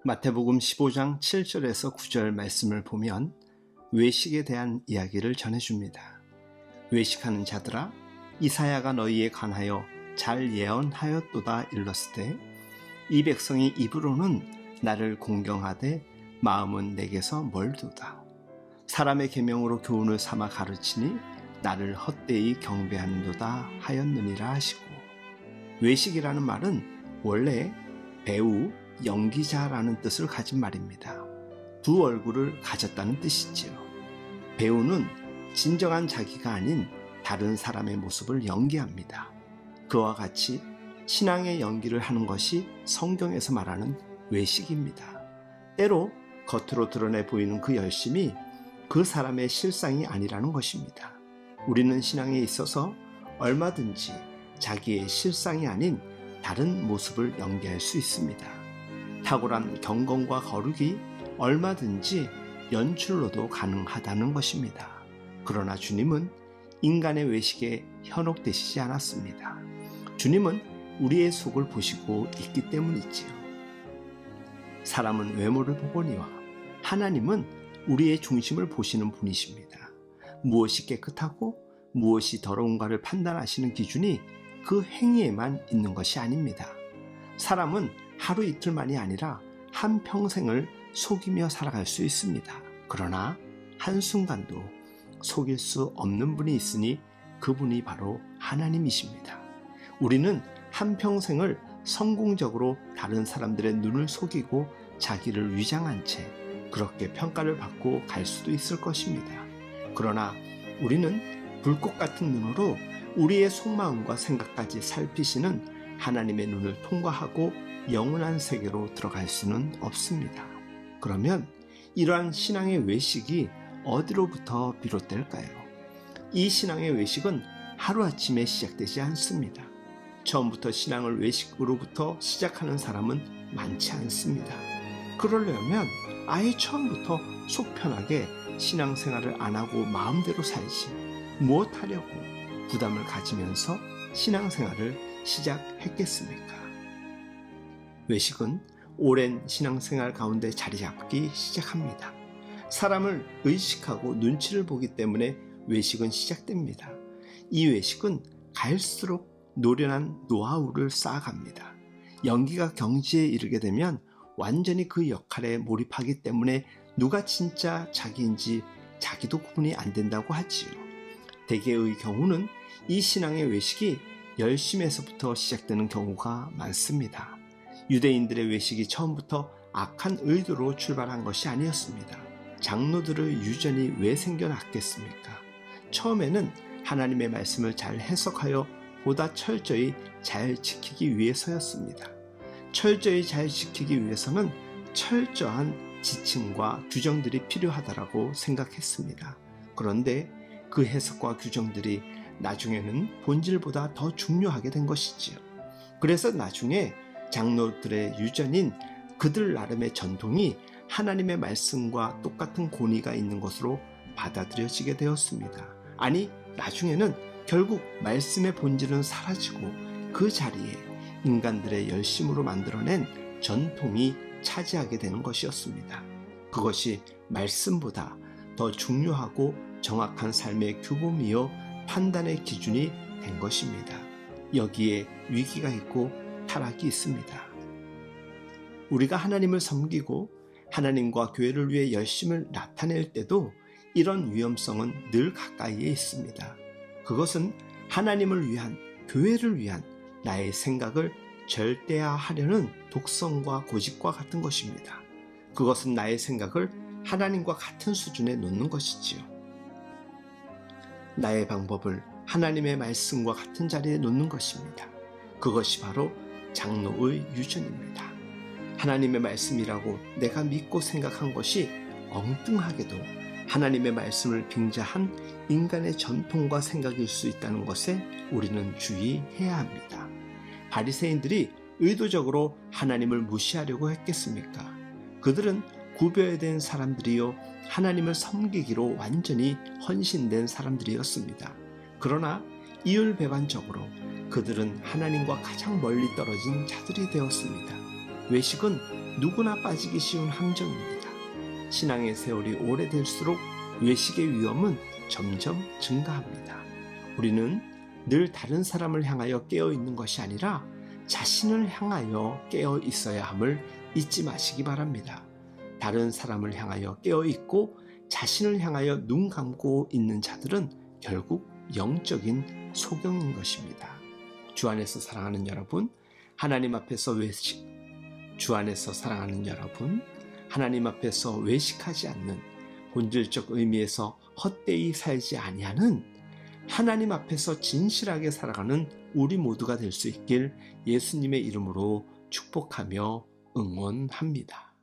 마태복음 15장 7절에서 9절 말씀을 보면 외식에 대한 이야기를 전해줍니다. 외식하는 자들아, 이사야가 너희에 관하여 잘 예언하였도다 일렀으되 이 백성이 입으로는 나를 공경하되 마음은 내게서 멀도다. 사람의 계명으로 교훈을 삼아 가르치니 나를 헛되이 경배하는도다 하였느니라 하시고, 외식이라는 말은 원래 배우, 연기자라는 뜻을 가진 말입니다. 두 얼굴을 가졌다는 뜻이지요. 배우는 진정한 자기가 아닌 다른 사람의 모습을 연기합니다. 그와 같이 신앙의 연기를 하는 것이 성경에서 말하는 외식입니다. 때로 겉으로 드러내 보이는 그 열심이 그 사람의 실상이 아니라는 것입니다. 우리는 신앙에 있어서 얼마든지 자기의 실상이 아닌 다른 모습을 연기할 수 있습니다. 탁월한 경건과 거룩이 얼마든지 연출로도 가능하다는 것입니다. 그러나 주님은 인간의 외식에 현혹되시지 않았습니다. 주님은 우리의 속을 보시고 있기 때문이지요. 사람은 외모를 보거니와 하나님은 우리의 중심을 보시는 분이십니다. 무엇이 깨끗하고 무엇이 더러운가를 판단하시는 기준이 그 행위에만 있는 것이 아닙니다. 사람은 하루 이틀만이 아니라 한평생을 속이며 살아갈 수 있습니다. 그러나 한순간도 속일 수 없는 분이 있으니 그분이 바로 하나님이십니다. 우리는 한평생을 성공적으로 다른 사람들의 눈을 속이고 자기를 위장한 채 그렇게 평가를 받고 갈 수도 있을 것입니다. 그러나 우리는 불꽃 같은 눈으로 우리의 속마음과 생각까지 살피시는 하나님의 눈을 통과하고 영원한 세계로 들어갈 수는 없습니다. 그러면 이러한 신앙의 외식이 어디로부터 비롯될까요? 이 신앙의 외식은 하루아침에 시작되지 않습니다. 처음부터 신앙을 외식으로부터 시작하는 사람은 많지 않습니다. 그러려면 아예 처음부터 속 편하게 신앙생활을 안 하고 마음대로 살지 무엇하려고 부담을 가지면서 신앙생활을 시작했겠습니까? 외식은 오랜 신앙생활 가운데 자리 잡기 시작합니다. 사람을 의식하고 눈치를 보기 때문에 외식은 시작됩니다. 이 외식은 갈수록 노련한 노하우를 쌓아갑니다. 연기가 경지에 이르게 되면 완전히 그 역할에 몰입하기 때문에 누가 진짜 자기인지 자기도 구분이 안 된다고 하지요. 대개의 경우는 이 신앙의 외식이 열심에서부터 시작되는 경우가 많습니다. 유대인들의 외식이 처음부터 악한 의도로 출발한 것이 아니었습니다. 장로들의 유전이 왜 생겨났겠습니까? 처음에는 하나님의 말씀을 잘 해석하여 보다 철저히 잘 지키기 위해서였습니다. 철저히 잘 지키기 위해서는 철저한 지침과 규정들이 필요하다고 생각했습니다. 그런데 그 해석과 규정들이 나중에는 본질보다 더 중요하게 된 것이지요. 그래서 나중에 장로들의 유전인 그들 나름의 전통이 하나님의 말씀과 똑같은 권위가 있는 것으로 받아들여지게 되었습니다. 아니, 나중에는 결국 말씀의 본질은 사라지고 그 자리에 인간들의 열심으로 만들어낸 전통이 차지하게 되는 것이었습니다. 그것이 말씀보다 더 중요하고 정확한 삶의 규범이요 판단의 기준이 된 것입니다. 여기에 위기가 있고 타락이 있습니다. 우리가 하나님을 섬기고 하나님과 교회를 위해 열심을 나타낼 때도 이런 위험성은 늘 가까이에 있습니다. 그것은 하나님을 위한, 교회를 위한 나의 생각을 절대화하려는 독성과 고집과 같은 것입니다. 그것은 나의 생각을 하나님과 같은 수준에 놓는 것이지요. 나의 방법을 하나님의 말씀과 같은 자리에 놓는 것입니다. 그것이 바로 장로의 유전입니다. 하나님의 말씀이라고 내가 믿고 생각한 것이 엉뚱하게도 하나님의 말씀을 빙자한 인간의 전통과 생각일 수 있다는 것에 우리는 주의해야 합니다. 바리새인들이 의도적으로 하나님을 무시하려고 했겠습니까? 그들은 구별된 사람들이요 하나님을 섬기기로 완전히 헌신된 사람들이었습니다. 그러나 이율배반적으로 그들은 하나님과 가장 멀리 떨어진 자들이 되었습니다. 외식은 누구나 빠지기 쉬운 함정입니다. 신앙의 세월이 오래될수록 외식의 위험은 점점 증가합니다. 우리는 늘 다른 사람을 향하여 깨어 있는 것이 아니라 자신을 향하여 깨어 있어야 함을 잊지 마시기 바랍니다. 다른 사람을 향하여 깨어 있고 자신을 향하여 눈 감고 있는 자들은 결국 영적인 소경인 것입니다. 주 안에서 사랑하는 여러분, 하나님 앞에서 하나님 앞에서 외식하지 않는, 본질적 의미에서 헛되이 살지 아니하는, 하나님 앞에서 진실하게 살아가는 우리 모두가 될 수 있길 예수님의 이름으로 축복하며 응원합니다.